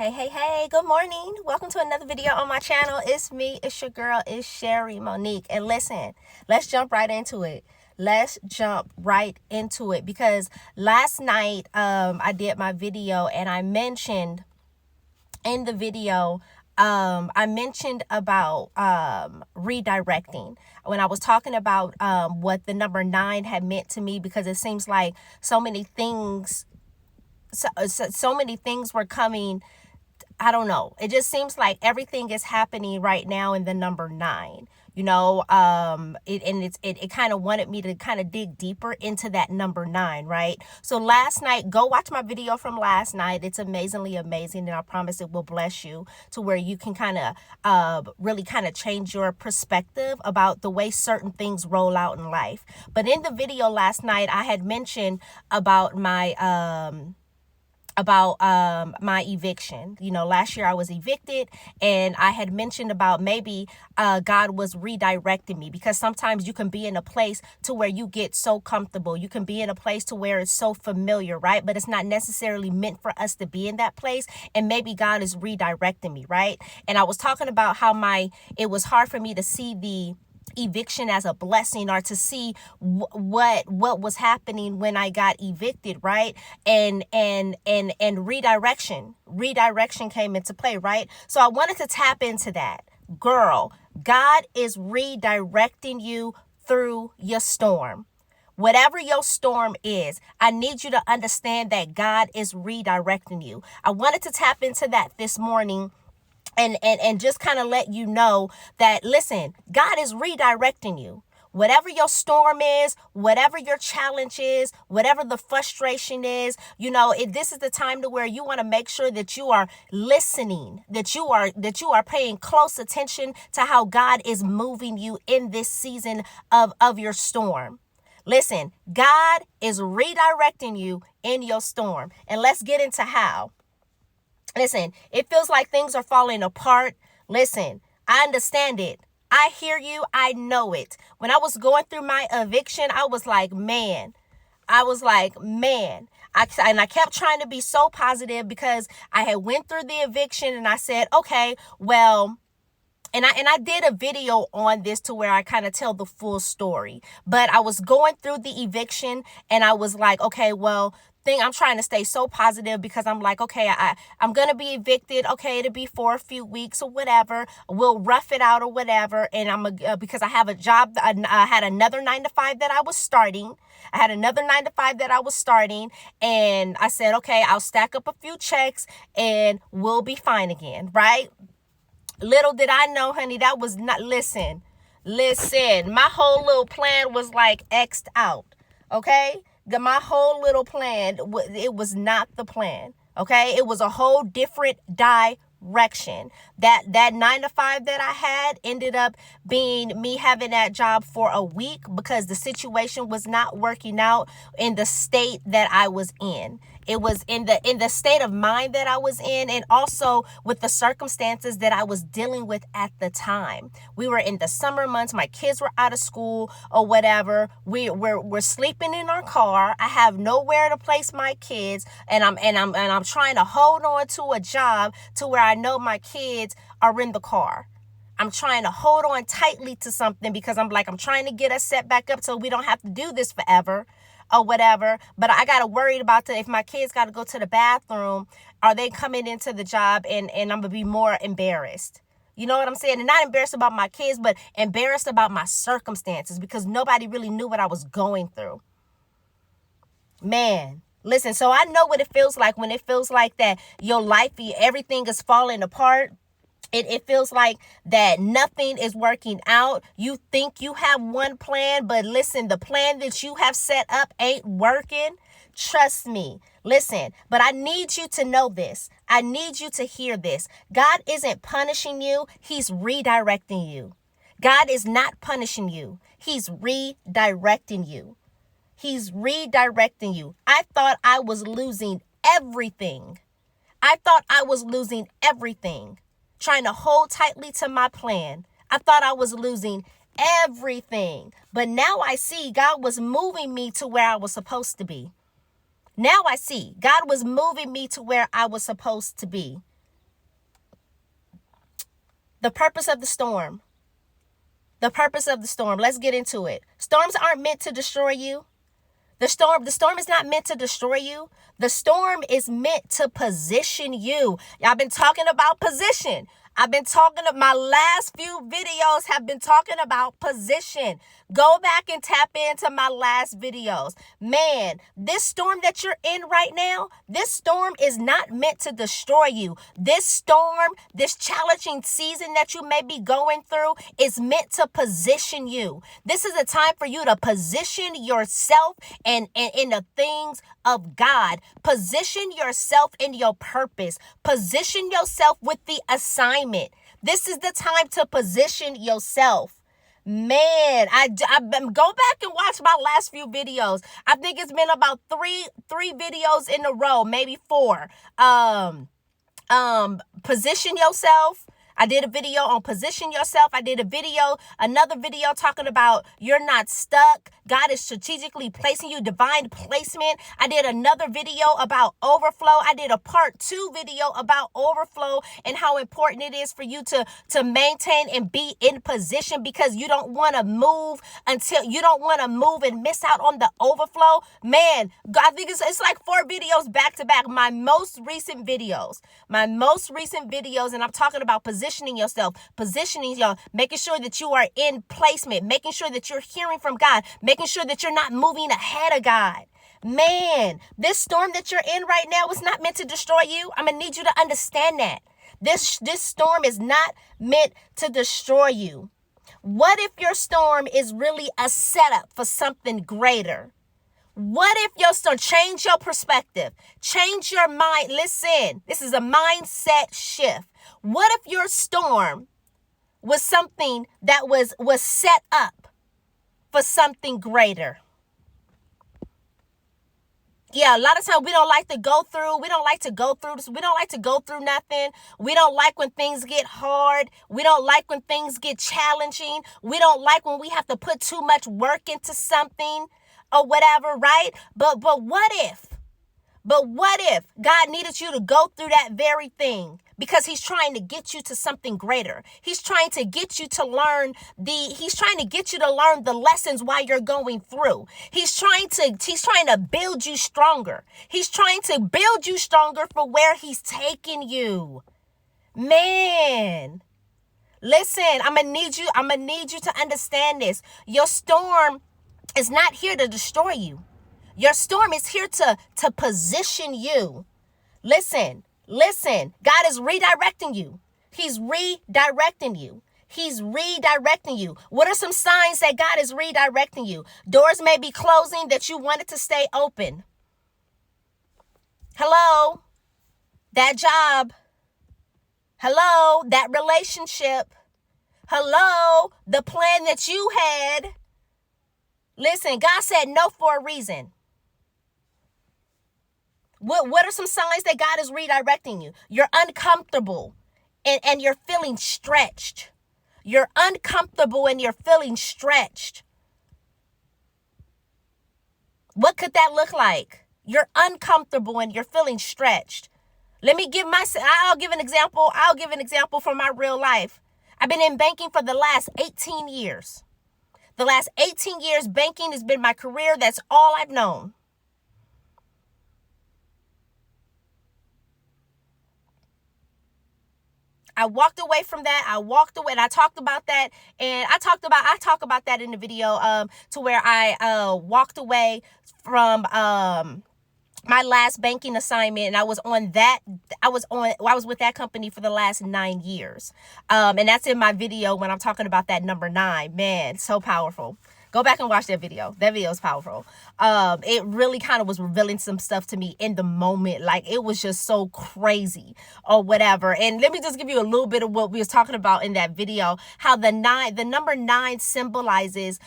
Hey, good morning. Welcome to another video on my channel. It's me, it's your girl, it's Sherri, Monique. And listen, let's jump right into it. Because last night I did my video and I mentioned in the video I mentioned about redirecting when I was talking about what the number 9 had meant to me, because it seems like so many things were coming. I don't know. It just seems like everything is happening right now in the number 9. It kind of wanted me to kind of dig deeper into that number 9, right? So last night, go watch my video from last night. It's amazingly amazing, and I promise it will bless you to where you can kind of really kind of change your perspective about the way certain things roll out in life. But in the video last night, I had mentioned about my my eviction. Last year I was evicted, and I had mentioned about maybe God was redirecting me, because sometimes you can be in a place to where you get so comfortable. You can be in a place to where it's so familiar, right? But it's not necessarily meant for us to be in that place, and maybe God is redirecting me, right? And I was talking about how it was hard for me to see the eviction as a blessing, or to see what was happening when I got evicted, right? And redirection came into play, right? So I wanted to tap into that. Girl, God is redirecting you through your storm. Whatever your storm is, I need you to understand that God is redirecting you. I wanted to tap into that this morning, and just kind of let you know that, listen, God is redirecting you. Whatever your storm is, whatever your challenge is, whatever the frustration is, this is the time to where you want to make sure that you are listening, that you are paying close attention to how God is moving you in this season of your storm. Listen, God is redirecting you in your storm. And let's get into how. Listen, it feels like things are falling apart. Listen, I understand it. I hear you. I know it. When I was going through my eviction, I was like, man. I kept trying to be so positive, because I had went through the eviction, and I said, okay, well, and I did a video on this to where I kind of tell the full story. But I was going through the eviction, and I was like, okay, well, I'm trying to stay so positive, because I'm like, okay, I'm going to be evicted. Okay, it'll be for a few weeks or whatever. We'll rough it out or whatever. And because I have a job, I had another 9 to 5 that I was starting. And I said, okay, I'll stack up a few checks and we'll be fine again, right? Little did I know, honey, that was not, listen, my whole little plan was like X'd out, okay? My whole little plan, it was not the plan, okay? It was a whole different direction. That 9 to 5 that I had ended up being me having that job for a week, because the situation was not working out in the state that I was in. It was in the state of mind that I was in, and also with the circumstances that I was dealing with at the time. We were in the summer months. My kids were out of school or whatever. We're sleeping in our car. I have nowhere to place my kids, and I'm trying to hold on to a job to where I know my kids are in the car. I'm trying to hold on tightly to something, because I'm trying to get us set back up so we don't have to do this forever or whatever. But I got to worry about if my kids got to go to the bathroom, are they coming into the job, and I'm going to be more embarrassed. You know what I'm saying? And not embarrassed about my kids, but embarrassed about my circumstances, because nobody really knew what I was going through. Man, listen, so I know what it feels like when it feels like that your life, everything is falling apart. It feels like that nothing is working out. You think you have one plan, but listen, the plan that you have set up ain't working. Trust me. Listen, but I need you to know this. I need you to hear this. God isn't punishing you. He's redirecting you. God is not punishing you. He's redirecting you. He's redirecting you. I thought I was losing everything. Trying to hold tightly to my plan. I thought I was losing everything. But now I see God was moving me to where I was supposed to be. Now I see God was moving me to where I was supposed to be. The purpose of the storm. The purpose of the storm. Let's get into it. Storms aren't meant to destroy you. The storm is not meant to destroy you. The storm is meant to position you. Y'all been talking about position. My last few videos have been talking about position. Go back and tap into my last videos. Man, this storm that you're in right now, this storm is not meant to destroy you. This storm, this challenging season that you may be going through is meant to position you. This is a time for you to position yourself and in the things of God. Position yourself in your purpose. Position yourself with the assignment. This is the time to position yourself. Man, I go back and watch my last few videos. I think it's been about three videos in a row, maybe 4. Position yourself. I did a video on position yourself. I did another video talking about you're not stuck. God is strategically placing you, divine placement. I did another video about overflow. I did a part 2 video about overflow and how important it is for you to maintain and be in position, because you don't want to move and miss out on the overflow. Man, I think it's like 4 videos back to back. My most recent videos, and I'm talking about positioning yourself, making sure that you are in placement, making sure that you're hearing from God, making sure that you're not moving ahead of God. Man, this storm that you're in right now is not meant to destroy you. I'm going to need you to understand that. This storm is not meant to destroy you. What if your storm is really a setup for something greater? What if your storm, change your perspective, change your mind. Listen, this is a mindset shift. What if your storm was something that was set up for something greater? Yeah, a lot of times we don't like to go through this. We don't like to go through nothing. We don't like when things get hard. We don't like when things get challenging. We don't like when we have to put too much work into something or whatever, right? But what if God needed you to go through that very thing? Because he's trying to get you to something greater. He's trying to get you to learn the lessons while you're going through. He's trying to build you stronger. He's trying to build you stronger for where he's taking you. Man, listen, I'm gonna need you to understand this. Your storm is not here to destroy you. Your storm is here to position you. Listen, God is redirecting you. He's redirecting you. What are some signs that God is redirecting you? Doors may be closing that you wanted to stay open. Hello, that job. Hello, that relationship. Hello, the plan that you had. Listen, God said no for a reason. What are some signs that God is redirecting you? You're uncomfortable and you're feeling stretched. You're uncomfortable and you're feeling stretched. What could that look like? You're uncomfortable and you're feeling stretched. I'll give an example from my real life. I've been in banking for the last 18 years. The last 18 years, banking has been my career. That's all I've known. I walked away from that. And I talked about that. And I talk about that in the video to where I walked away from my last banking assignment, and I was with that company for the last 9 years. And that's in my video when I'm talking about that number 9. Man, so powerful. Go back and watch that video. That video is powerful. It really kind of was revealing some stuff to me in the moment. Like, it was just so crazy or whatever. And let me just give you a little bit of what we was talking about in that video. How the number 9 symbolizes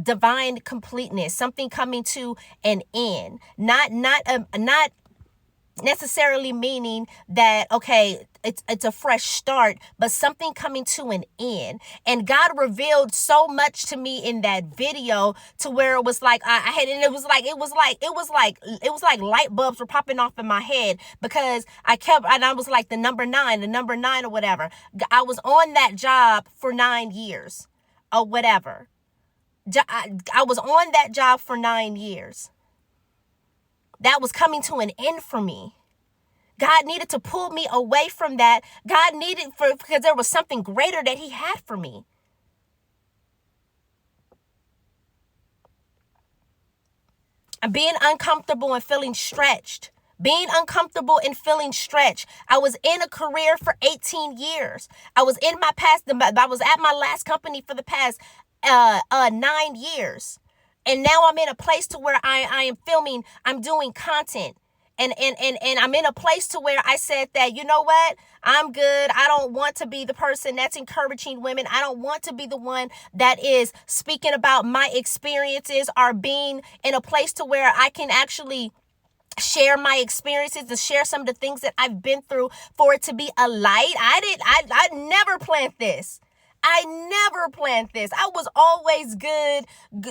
divine completeness, something coming to an end. Not necessarily meaning that, okay, it's a fresh start, but something coming to an end. And God revealed so much to me in that video, to where it was like I had, and it was like light bulbs were popping off in my head, because I was like the number nine or whatever. I was on that job for 9 years or whatever. I was on that job for 9 years. That was coming to an end for me. God needed to pull me away from that. God needed because there was something greater that he had for me. Being uncomfortable and feeling stretched. Being uncomfortable and feeling stretched. I was in a career for 18 years. I was at my last company for the past 9 years. And now I'm in a place to where I am filming, I'm doing content. And I'm in a place to where I said that, you know what? I'm good. I don't want to be the person that's encouraging women. I don't want to be the one that is speaking about my experiences, or being in a place to where I can actually share my experiences and share some of the things that I've been through, for it to be a light. I never planned this. I never planned this. I was always good,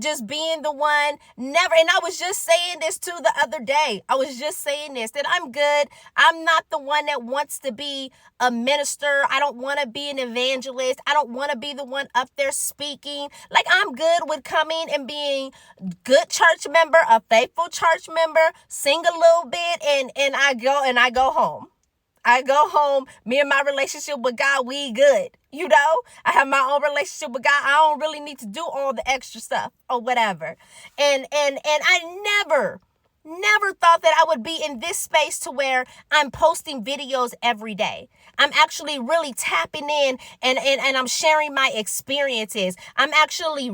just being the one, never. And I was just saying this too the other day. I was just saying this, that I'm good. I'm not the one that wants to be a minister. I don't want to be an evangelist. I don't want to be the one up there speaking. Like, I'm good with coming and being good church member, a faithful church member, sing a little bit, and I go home. I go home, me and my relationship with God, we good. You know, I have my own relationship with God. I don't really need to do all the extra stuff or whatever. And I never thought that I would be in this space to where I'm posting videos every day. I'm actually really tapping in and I'm sharing my experiences. I'm actually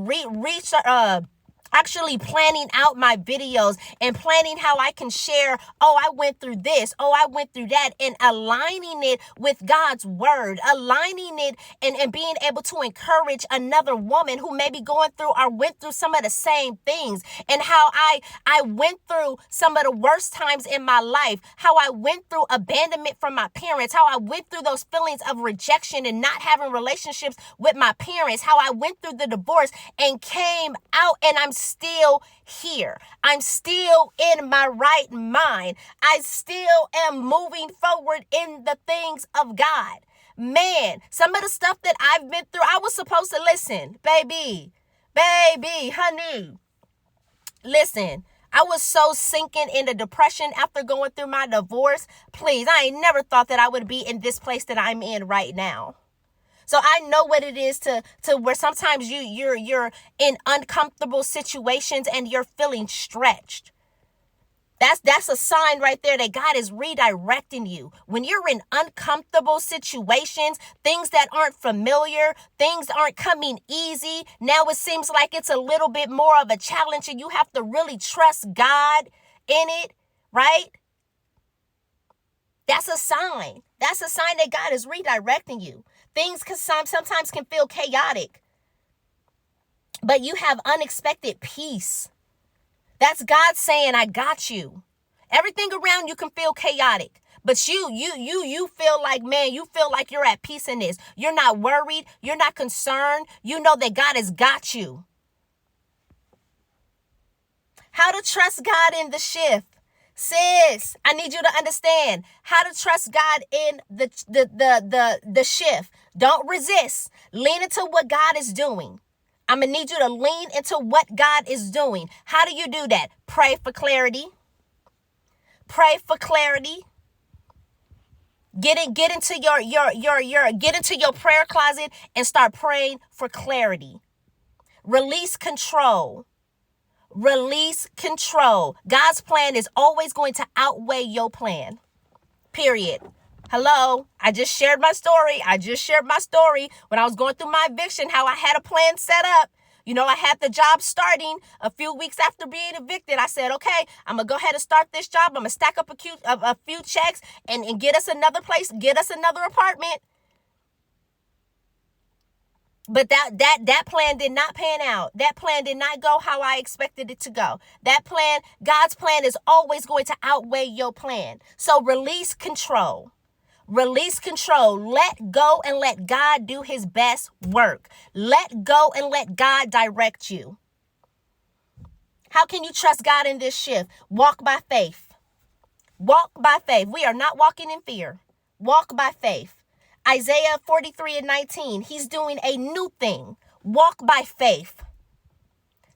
actually planning out my videos and planning how I can share, oh, I went through this, oh, I went through that, and aligning it with God's word, aligning it and being able to encourage another woman who may be going through or went through some of the same things, and how I went through some of the worst times in my life, how I went through abandonment from my parents, how I went through those feelings of rejection and not having relationships with my parents, how I went through the divorce and came out, and I'm still here. I'm still in my right mind. I still am moving forward in the things of God. Man, some of the stuff that I've been through, I was supposed to listen, baby, honey, listen. I was so sinking into depression after going through my divorce. Please, I ain't never thought that I would be in this place that I'm in right now. So I know what it is to where sometimes you're in uncomfortable situations and you're feeling stretched. That's a sign right there that God is redirecting you. When you're in uncomfortable situations, things that aren't familiar, things aren't coming easy. Now it seems like it's a little bit more of a challenge, and you have to really trust God in it, right? That's a sign. That's a sign that God is redirecting you. Things sometimes can feel chaotic, but you have unexpected peace. That's God saying, I got you. Everything around you can feel chaotic, but you feel like, man, you feel like you're at peace in this. You're not worried. You're not concerned. You know that God has got you. How to trust God in the shift. Sis, I need you to understand how to trust God in the shift. Don't resist. Lean into what God is doing. I'm going to need you to lean into what God is doing. How do you do that? Pray for clarity. Pray for clarity. Get into your prayer closet and start praying for clarity. Release control. Release control. God's plan is always going to outweigh your plan. Period. Hello. I just shared my story. When I was going through my eviction, how I had a plan set up. You know, I had the job starting a few weeks after being evicted. I said, okay, I'm going to go ahead and start this job. I'm going to stack up a few checks and get us another place, get us another apartment. But that plan did not pan out. That plan did not go how I expected it to go. That plan, God's plan is always going to outweigh your plan. So release control. Release control. Let go and let God do his best work. Let go and let God direct you. How can you trust God in this shift? Walk by faith. Walk by faith. We are not walking in fear. Walk by faith. Isaiah 43:19. He's doing a new thing. Walk by faith.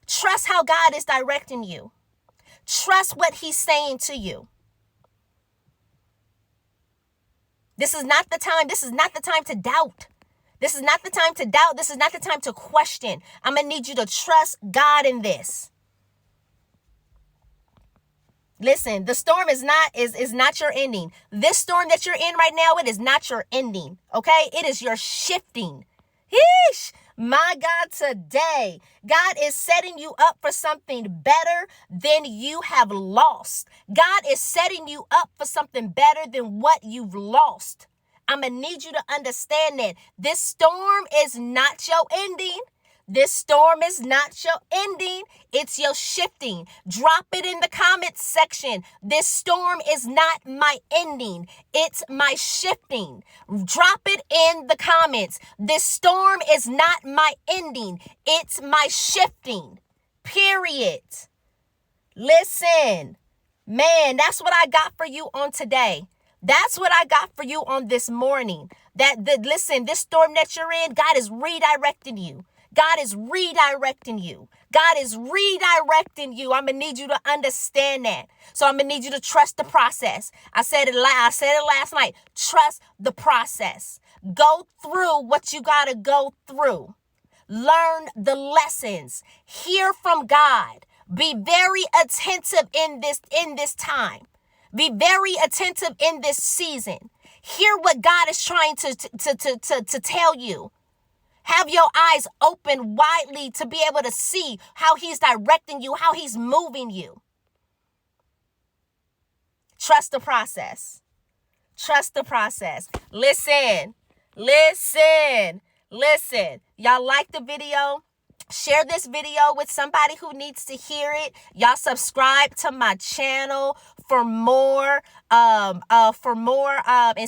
Trust how God is directing you. Trust what he's saying to you. This is not the time. This is not the time to doubt. This is not the time to doubt. This is not the time to question. I'm going to need you to trust God in this. Listen, the storm is not your ending. This storm that you're in right now, it is not your ending. Okay? It is your shifting. Yeesh. My God, today, God is setting you up for something better than you have lost. God is setting you up for something better than what you've lost. I'm going to need you to understand that this storm is not your ending. This storm is not your ending. It's your shifting. Drop it in the comments section. This storm is not my ending. It's my shifting. Drop it in the comments. This storm is not my ending. It's my shifting. Period. Listen, man, that's what I got for you on today. That's what I got for you on this morning. Listen, this storm that you're in, God is redirecting you. God is redirecting you. God is redirecting you. I'm going to need you to understand that. So I'm going to need you to trust the process. I said it last night. Trust the process. Go through what you got to go through. Learn the lessons. Hear from God. Be very attentive in this time. Be very attentive in this season. Hear what God is trying to tell you. Have your eyes open widely to be able to see how he's directing you, how he's moving you. Trust the process. Trust the process. Listen. Y'all like the video? Share this video with somebody who needs to hear it. Y'all subscribe to my channel for more, and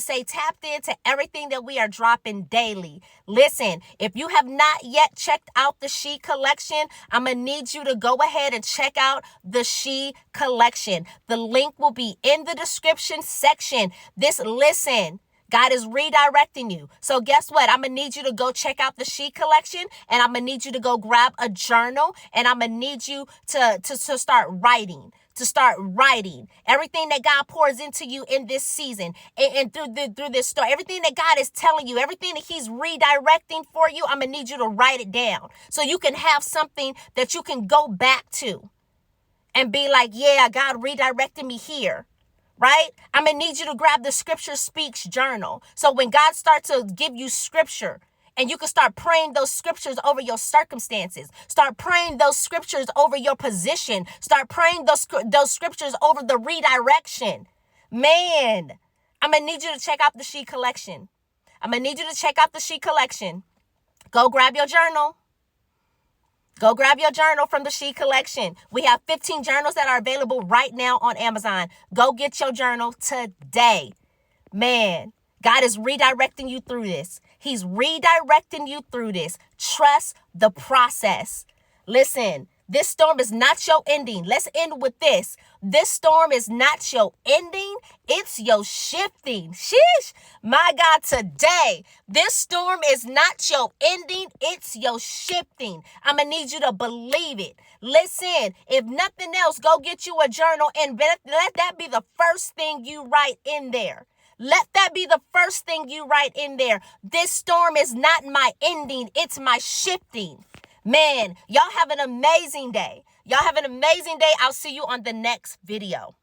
stay tapped into everything that we are dropping daily. Listen, if you have not yet checked out the She collection, I'm going to need you to go ahead and check out the She collection. The link will be in the description section. Listen. God is redirecting you. So guess what? I'm going to need you to go check out the She collection, and I'm going to need you to go grab a journal, and I'm going to need you to start writing. To start writing everything that God pours into you in this season and through this story, everything that God is telling you, everything that he's redirecting for you, I'm going to need you to write it down so you can have something that you can go back to and be like, yeah, God redirected me here. Right? I'm going to need you to grab the Scripture Speaks journal. So when God starts to give you scripture, and you can start praying those scriptures over your circumstances. Start praying those scriptures over your position. Start praying those scriptures over the redirection. Man, I'm going to need you to check out the She collection. I'm going to need you to check out the She collection. Go grab your journal. Go grab your journal from the She collection. We have 15 journals that are available right now on Amazon. Go get your journal today. Man, God is redirecting you through this. He's redirecting you through this. Trust the process. Listen, this storm is not your ending. Let's end with this. This storm is not your ending. It's your shifting. Sheesh. My God, today, this storm is not your ending. It's your shifting. I'm going to need you to believe it. Listen, if nothing else, go get you a journal and let that be the first thing you write in there. Let that be the first thing you write in there. This storm is not my ending. It's my shifting. Man, y'all have an amazing day. Y'all have an amazing day. I'll see you on the next video.